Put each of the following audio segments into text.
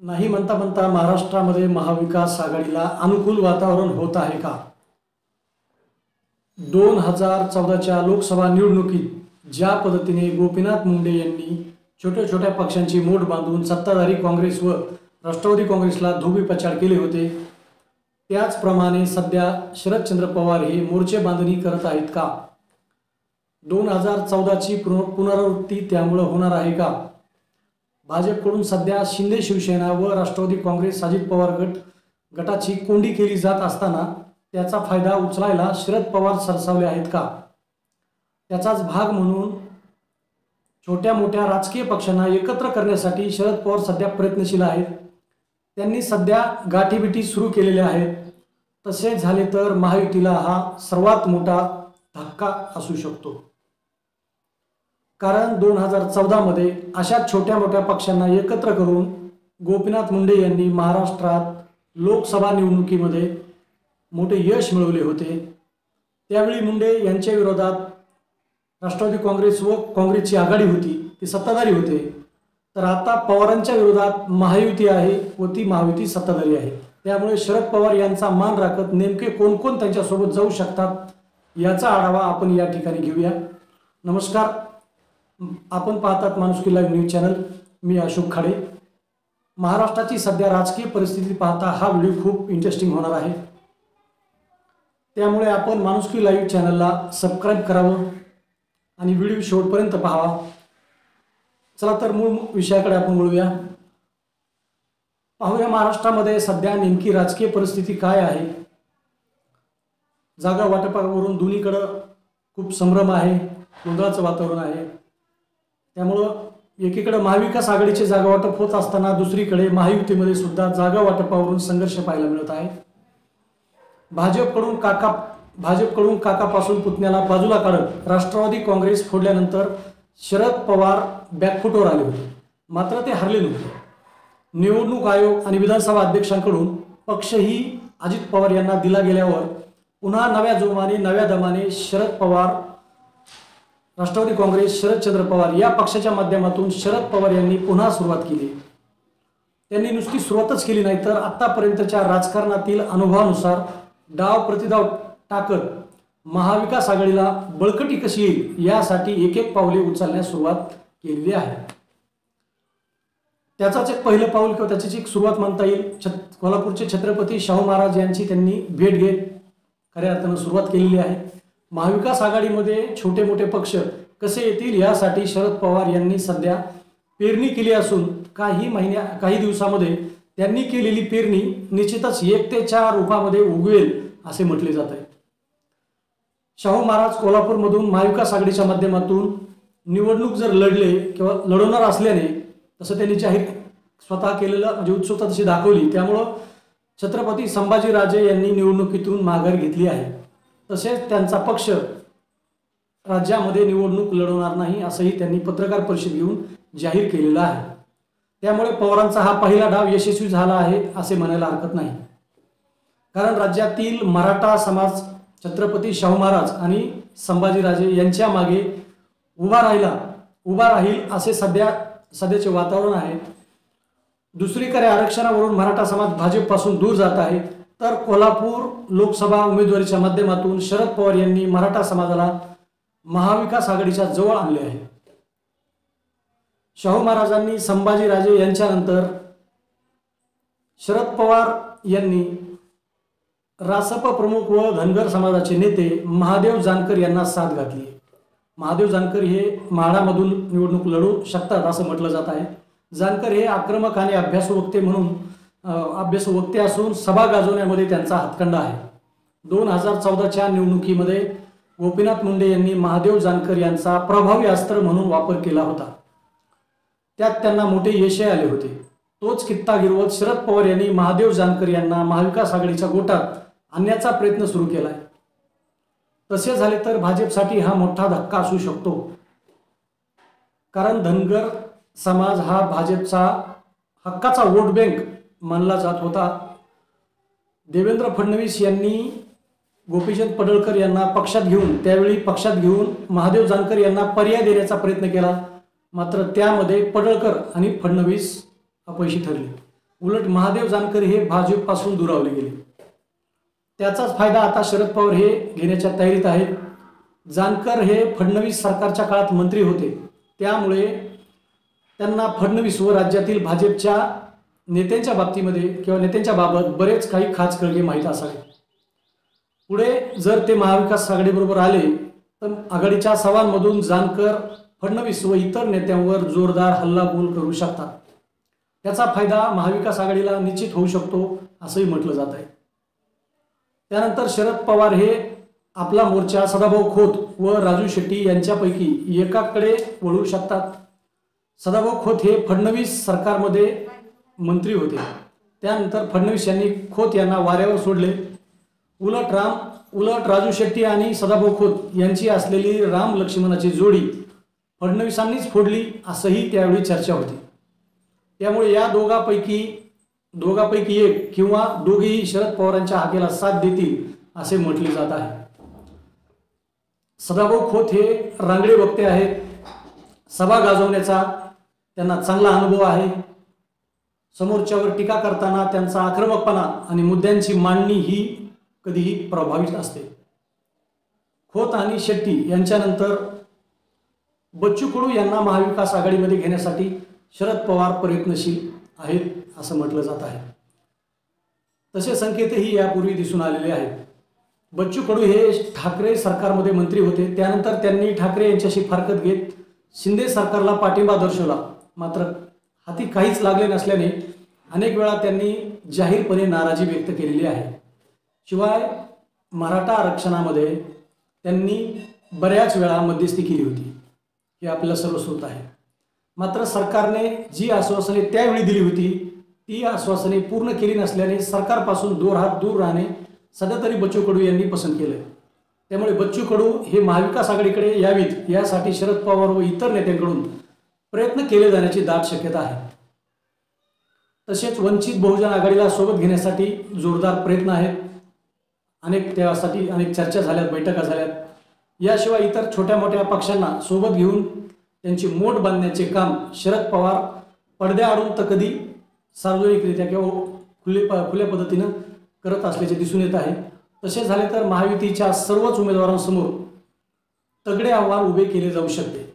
नाही म्हणता म्हणता महाराष्ट्रामध्ये महाविकास आघाडीला अनुकूल वातावरण होत आहे का? 2014च्या लोकसभा निवडणुकीत ज्या पद्धतीने गोपीनाथ मुंडे यांनी छोट्या छोट्या पक्षांची मोठ बांधून सत्ताधारी काँग्रेस व राष्ट्रवादी काँग्रेसला धोबीपछाड केले होते, त्याचप्रमाणे सध्या शरदचंद्र पवार हे मोर्चे बांधणी करत आहेत का? 2014ची पुनरावृत्ती त्यामुळे होणार आहे का? भाजपकडून सध्या शिंदे शिवसेना व राष्ट्रवादी काँग्रेस अजित पवार गटाची कोंडी केली जात असताना त्याचा फायदा उचलायला शरद पवार सरसावले आहेत का? त्याचाच भाग म्हणून छोट्या मोठ्या राजकीय पक्षांना एकत्र करण्यासाठी शरद पवार सध्या प्रयत्नशील आहेत. त्यांनी सध्या गाठीबिटी सुरू केलेल्या आहेत. तसे झाले तर महायुतीला हा सर्वात मोठा धक्का असू शकतो. कारण 2014 मध्ये अशा छोट्या मोठ्या पक्षांना एकत्र करून गोपीनाथ मुंडे यांनी महाराष्ट्रात लोकसभा निवडणुकीमध्ये मोठे यश मिळवले होते. त्यावेळी मुंडे यांच्या विरोधात राष्ट्रवादी काँग्रेस व काँग्रेसची आघाडी होती, ती सत्ताधारी होते. तर आता पवारांच्या विरोधात महायुती आहे व ती महायुती सत्ताधारी आहे. त्यामुळे शरद पवार यांचा मान राखत नेमके कोण कोण त्यांच्यासोबत जाऊ शकतात याचा आढावा आपण या ठिकाणी घेऊया. नमस्कार, आपण पाहतात माणुसकी लाईव्ह न्यूज चॅनल. मी अशोक खाडे. महाराष्ट्राची सध्या राजकीय परिस्थिती पाहता हा व्हिडिओ खूप इंटरेस्टिंग होणार आहे. त्यामुळे आपण माणुसकी लाईव्ह चॅनलला सबस्क्राईब करावं आणि व्हिडिओ शेवटपर्यंत पाहावा. चला तर मूळ विषयाकडे आपण वळूया. पाहूया महाराष्ट्रामध्ये सध्या नेमकी राजकीय परिस्थिती काय आहे. जागा वाटपावरून दोन्हीकडे खूप संभ्रम आहे, गोंधळाचं वातावरण आहे. त्यामुळं एकीकडे महाविकास आघाडीचे जागा वाटप होत असताना दुसरीकडे महायुतीमध्ये सुद्धा जागा वाटपावरून संघर्ष पाहायला मिळत आहे. भाजपकडून काकापासून पुतण्याला बाजूला काढत राष्ट्रवादी काँग्रेस फोडल्यानंतर शरद पवार बॅकफुटवर आले होते, मात्र ते हरले नव्हते. निवडणूक आयोग आणि विधानसभा अध्यक्षांकडून पक्षही अजित पवार यांना दिला गेल्यावर पुन्हा नव्या जोमाने नव्या दमाने शरद पवार, राष्ट्रवादी काँग्रेस, शरदचंद्र पवार या पक्षाच्या माध्यमातून शरद पवार यांनी पुन्हा सुरुवात केली. त्यांनी नुसती सुरुवातच केली नाही तर आतापर्यंतच्या राजकारणातील अनुभवानुसार डाव प्रतिडाव टाकत महाविकास आघाडीला बळकटी कशी येईल यासाठी एक एक पावले उचलण्यास सुरुवात केलेली आहे. त्याचाच एक पहिलं पाऊल किंवा त्याची एक सुरुवात म्हणता येईल. कोल्हापूरचे छत्रपती शाहू महाराज यांची त्यांनी भेट घेत खऱ्या अर्थानं सुरुवात केलेली आहे. महाविकास आघाडीमध्ये छोटे मोठे पक्ष कसे येतील यासाठी शरद पवार यांनी सध्या पेरणी केली असून काही दिवसामध्ये त्यांनी केलेली पेरणी निश्चितच 1 ते 4 रूपामध्ये उगवेल असे म्हटले जात आहे. शाहू महाराज कोल्हापूरमधून महाविकास आघाडीच्या माध्यमातून निवडणूक जर लढले किंवा लढवणार असल्याने तसं त्यांनी जाहीर स्वतः केलेलं म्हणजे उत्सुकता तशी दाखवली. त्यामुळं छत्रपती संभाजीराजे यांनी निवडणुकीतून माघार घेतली आहे. तसेच त्यांचा पक्ष राज्यामध्ये निवडणूक लढवणार नाही असंही त्यांनी पत्रकार परिषद घेऊन जाहीर केलेलं आहे. त्यामुळे पवारांचा हा पहिला डाव यशस्वी झाला आहे असे म्हणायला हरकत नाही. कारण राज्यातील मराठा समाज छत्रपती शाहू महाराज आणि संभाजीराजे यांच्या मागे उभा राहील असे सध्याचे वातावरण आहे. दुसरीकडे आरक्षणावरून मराठा समाज भाजपपासून दूर जात आहे. तर कोल्हापूर लोकसभा उमेदवारीच्या माध्यमातून शरद पवार यांनी मराठा समाजाला महाविकास आघाडीच्या जवळ आणले आहे. शाहू महाराजांनी संभाजीराजे यांच्यानंतर शरद पवार यांनी रासप प्रमुख व धनगर समाजाचे नेते महादेव जानकर यांना साथ घातली. महादेव जानकर हे म्हाडामधून निवडणूक लढू शकतात असं म्हटलं जात आहे. जानकर हे आक्रमक आणि अभ्यासू वक्ते असून सभा गाजवण्यामध्ये त्यांचा हातखंडा आहे. 2014च्या निवडणुकीमध्ये गोपीनाथ मुंडे यांनी महादेव जानकर यांचा प्रभावी अस्त्र म्हणून वापर केला होता. त्यात त्यांना मोठे यश आले होते. तोच कित्ता गिरवत शरद पवार यांनी महादेव जानकर यांना महाविकास आघाडीच्या गोटात आणण्याचा प्रयत्न सुरू केलाय. तसे झाले तर भाजपसाठी हा मोठा धक्का असू शकतो. कारण धनगर समाज हा भाजपचा हक्काचा वोट बँक मानला जात होता. देवेंद्र फडणवीस यांनी गोपीचंद पडळकर यांना त्यावेळी पक्षात घेऊन महादेव जानकर यांना पर्याय देण्याचा प्रयत्न केला. मात्र त्यामध्ये पडळकर आणि फडणवीस अपयशी ठरले. उलट महादेव जानकर हे भाजपपासून दुरावले गेले. त्याचाच फायदा आता शरद पवार हे घेण्याच्या तयारीत आहेत. जानकर हे फडणवीस सरकारच्या काळात मंत्री होते, त्यामुळे त्यांना फडणवीस व राज्यातील भाजपच्या नेत्यांच्या बाबतीमध्ये किंवा नेत्यांच्या बाबत बरेच काही खाचखळगे माहीत असावे. पुढे जर ते महाविकास आघाडीबरोबर आले तर आघाडीच्या सवांमधून जानकर फडणवीस व इतर नेत्यांवर जोरदार हल्लाबोल करू शकतात. त्याचा फायदा महाविकास आघाडीला निश्चित होऊ शकतो असंही म्हटलं जात आहे. त्यानंतर शरद पवार हे आपला मोर्चा सदाभाऊ खोत व राजू शेट्टी यांच्यापैकी एकाकडे वळवू शकतात. सदाभाऊ खोत हे फडणवीस सरकारमध्ये मंत्री होते. त्यानंतर फडणवीस यांनी खोत यांना वाऱ्यावर सोडले. उलट राजू शेट्टी आणि सदाभाऊ खोत यांची असलेली राम लक्ष्मणाची जोडी फडणवीसांनीच फोडली असंही त्यावेळी चर्चा होती. त्यामुळे या दोघापैकी एक किंवा दोघेही शरद पवारांच्या हाकेला साथ देतील असे म्हटले जात आहे. सदाभाऊ खोत हे रांगडे वक्ते आहेत. सभा गाजवण्याचा त्यांना चांगला अनुभव आहे. समोरच्यावर टीका करताना त्यांचा आक्रमकपणा आणि मुद्द्यांची मांडणी ही कधीही प्रभावित असते. खोत आणि शेट्टी यांच्यानंतर बच्चू कडू यांना महाविकास आघाडीमध्ये घेण्यासाठी शरद पवार प्रयत्नशील आहेत असं म्हटलं जात आहे. तसे संकेतही यापूर्वी दिसून आलेले आहेत. बच्चू कडू हे ठाकरे सरकारमध्ये मंत्री होते. त्यानंतर त्यांनी ठाकरे यांच्याशी फारकत घेत शिंदे सरकारला पाठिंबा दर्शवला. मात्र हाती काहीच लागले नसल्याने अनेक वेळा त्यांनी जाहीरपणे नाराजी व्यक्त केलेली आहे. शिवाय मराठा आरक्षणामध्ये त्यांनी बऱ्याच वेळा मध्यस्थी केली होती, हे आपल्याला सर्व श्रुत आहे. मात्र सरकारने जी आश्वासने त्यावेळी दिली होती ती आश्वासने पूर्ण केली नसल्याने सरकारपासून हात दूर राहणे सध्या तरी बच्चू कडू यांनी पसंत केले. त्यामुळे बच्चू कडू हे महाविकास आघाडीकडे यावीत यासाठी शरद पवार व इतर नेत्यांकडून प्रयत्न केले जाण्याची दाट शक्यता आहे. तसेच वंचित बहुजन आघाडीला सोबत घेण्यासाठी जोरदार प्रयत्न आहेत. त्यासाठी अनेक चर्चा झाल्यात, बैठका झाल्यात. याशिवाय इतर छोट्या मोठ्या पक्षांना सोबत घेऊन त्यांची मोठ बांधण्याचे काम शरद पवार पडद्याआडून तर कधी सार्वजनिकरित्या किंवा खुल्या पद्धतीनं करत असल्याचे दिसून येत आहे. तसे झाले तर महायुतीच्या सर्वच उमेदवारांसमोर तगडे आव्हान उभे केले जाऊ शकते.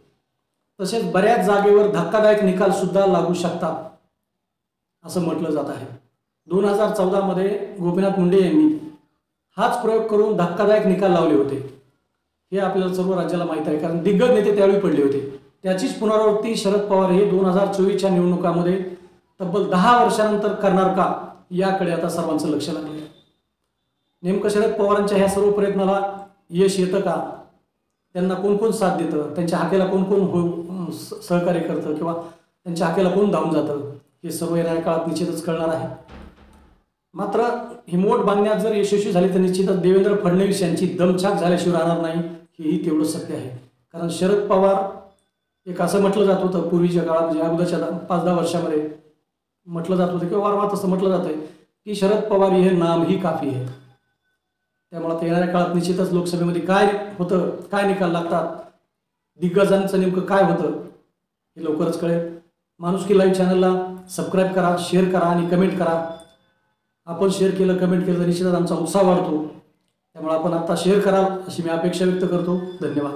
तसेच बऱ्याच जागेवर धक्कादायक निकाल सुद्धा लागू शकतात असं म्हटलं जात आहे. 2014 मध्ये गोपीनाथ मुंडे यांनी हाच प्रयोग करून धक्कादायक निकाल लावले होते. हे आपल्याला सर्व राज्याला माहीत आहे, कारण दिग्गज नेते त्यावेळी पडले होते. त्याचीच पुनरावृत्ती शरद पवार हे 2024च्या निवडणुकामध्ये तब्बल 10 वर्षानंतर करणार का, याकडे आता सर्वांचं लक्ष लागलं आहे. नेमकं शरद पवारांच्या ह्या सर्व प्रयत्नाला यश येतं का, त्यांना कोण कोण साथ देतं, त्यांच्या हाकेला कोण कोण सहकार्य करतं किंवा त्यांच्या हाकेला कोण धावून जातं, हे सर्व येणाऱ्या काळात निश्चितच कळणार आहे. मात्र ही मोठ बांधण्यात जर यशस्वी झाली तर निश्चितच देवेंद्र फडणवीस यांची दमछाक झाल्याशिवाय राहणार नाही, हेही तेवढं सत्य आहे. कारण शरद पवार एक असं म्हटलं जात होतं पूर्वीच्या काळात, म्हणजे अगोदरच्या 5-10 वर्षामध्ये म्हटलं जात होतं किंवा वारंवार तसं म्हटलं जात आहे की शरद पवार हे नाम ही काफी आहे. त्यामुळे आता येणाऱ्या काळात निश्चितच लोकसभेमध्ये काय होतं, काय निकाल लागतात, दिग्गजांचं नेमकं काय होतं हे लवकरच कळेल. माणुसकी लाईव्ह चॅनलला सबस्क्राईब करा, शेअर करा आणि कमेंट करा. आपण शेअर केलं, कमेंट केलं तर निश्चितच आमचा उत्साह वाढतो. त्यामुळे आपण आता शेअर कराल अशी मी अपेक्षा व्यक्त करतो. धन्यवाद.